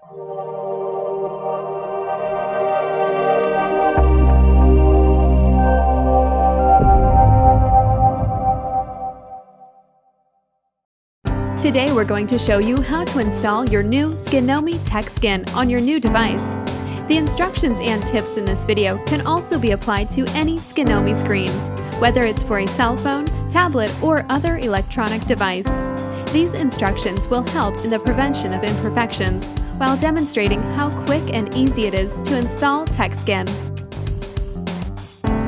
Today we're going to show you how to install your new Skinomi TechSkin on your new device. The instructions and tips in this video can also be applied to any Skinomi screen, whether it's for a cell phone, tablet, or other electronic device. These instructions will help in the prevention of imperfections while demonstrating how quick and easy it is to install TechSkin.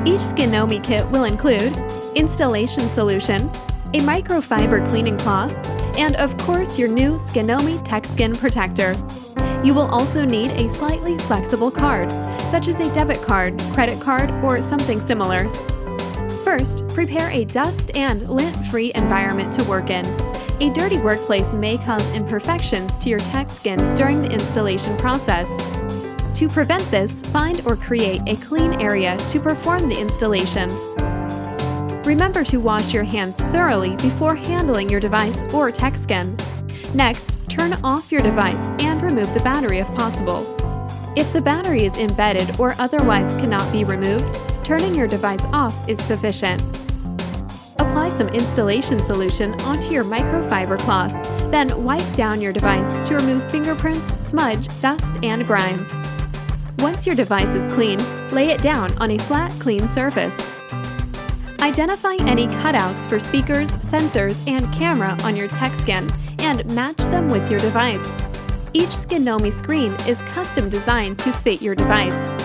Each Skinomi kit will include installation solution, a microfiber cleaning cloth, and of course your new Skinomi TechSkin protector. You will also need a slightly flexible card, such as a debit card, credit card, or something similar. First, prepare a dust and lint-free environment to work in. A dirty workplace may cause imperfections to your TechSkin during the installation process. To prevent this, find or create a clean area to perform the installation. Remember to wash your hands thoroughly before handling your device or TechSkin. Next, turn off your device and remove the battery if possible. If the battery is embedded or otherwise cannot be removed, turning your device off is sufficient. Apply some installation solution onto your microfiber cloth, then wipe down your device to remove fingerprints, smudge, dust, and grime. Once your device is clean, lay it down on a flat, clean surface. Identify any cutouts for speakers, sensors, and camera on your TechSkin and match them with your device. Each Skinomi screen is custom designed to fit your device.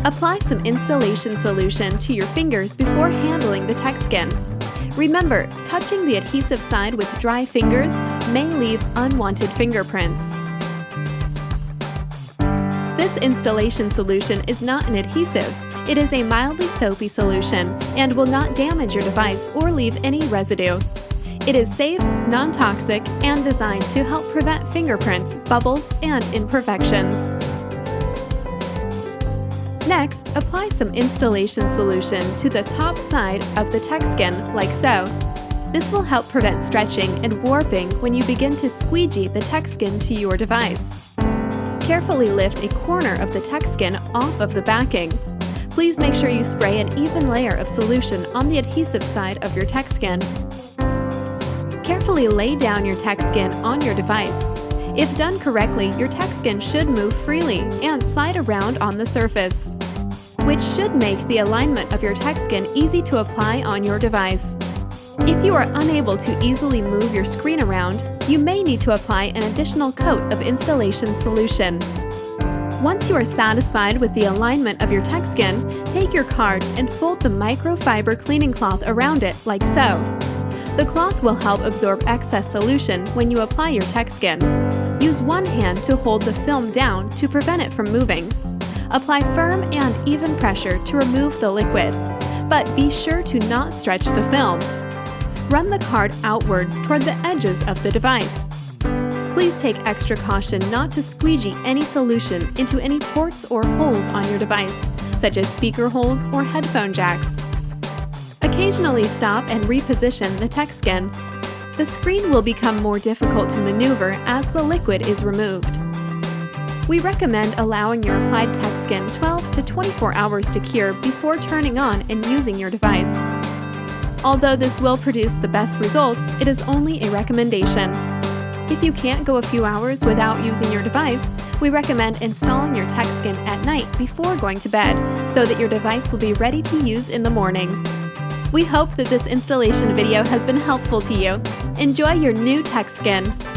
Apply some installation solution to your fingers before handling the TechSkin. Remember, touching the adhesive side with dry fingers may leave unwanted fingerprints. This installation solution is not an adhesive. It is a mildly soapy solution and will not damage your device or leave any residue. It is safe, non-toxic, and designed to help prevent fingerprints, bubbles, and imperfections. Next, apply some installation solution to the top side of the TechSkin, like so. This will help prevent stretching and warping when you begin to squeegee the TechSkin to your device. Carefully lift a corner of the TechSkin off of the backing. Please make sure you spray an even layer of solution on the adhesive side of your TechSkin. Carefully lay down your TechSkin on your device. If done correctly, your TechSkin should move freely and slide around on the surface, which should make the alignment of your TechSkin easy to apply on your device. If you are unable to easily move your screen around, you may need to apply an additional coat of installation solution. Once you are satisfied with the alignment of your TechSkin, take your card and fold the microfiber cleaning cloth around it like so. The cloth will help absorb excess solution when you apply your TechSkin. Use one hand to hold the film down to prevent it from moving. Apply firm and even pressure to remove the liquid, but be sure to not stretch the film. Run the card outward toward the edges of the device. Please take extra caution not to squeegee any solution into any ports or holes on your device, such as speaker holes or headphone jacks. Occasionally stop and reposition the TechSkin. The screen will become more difficult to maneuver as the liquid is removed. We recommend allowing your applied TechSkin 12 to 24 hours to cure before turning on and using your device. Although this will produce the best results, it is only a recommendation. If you can't go a few hours without using your device, we recommend installing your TechSkin at night before going to bed so that your device will be ready to use in the morning. We hope that this installation video has been helpful to you. Enjoy your new TechSkin!